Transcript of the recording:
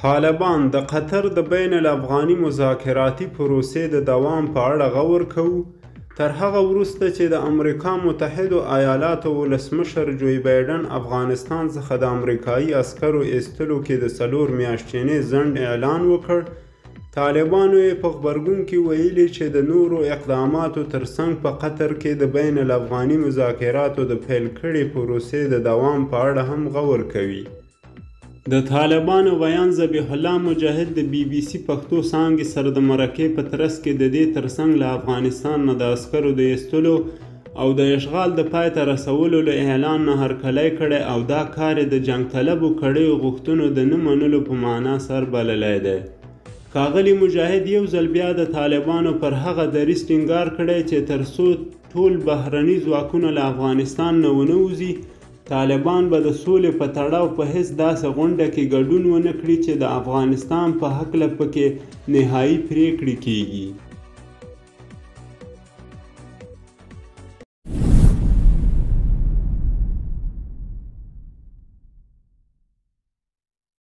طالبان د قطر د بین الافغاني مذاکراتي پروسې د دوام په اړه غور کوو تر هغه وروسته چې د امریکا متحدو ایالاتو ولسمشر جوی بایډن افغانستان څخه د امریکایي عسکرو ایستلو کې د 4 میاشتنې ځنډ اعلان وکړ. طالبانو یې په غبرګون کې ویلي چې د نورو اقداماتو ترڅنګ په قطر کې د بین الافغاني مذاکراتو د پیل کړې پروسې د دوام په اړه هم غور کوي. د طالبانو بیان ذبیح الله مجاهد د BBC پښتو څانګې سره د مرکې په ترڅ کې د دې ترڅنګ له افغانستان نه د عسکرو د ایستلو او د اشغال د پای ته رسولو له اعلان نه هرکلی کړی او دا کار یې د جنګ طلبو کړیو غوښتنو د نه منلو په معنا سر بللی دی. ښاغلي مجاهد یو ځل بیا د طالبانو پر هغه دریځ ټینګار کړی چې تر څو ټول بهرني ځواکونه له افغانستان نه ونه وځي طالبان به د سولې په تړاو په هیڅ داسې غونډه کې ګډون ونه کړي چې د افغانستان په هکله پکې نهایي پریکړې کیږي.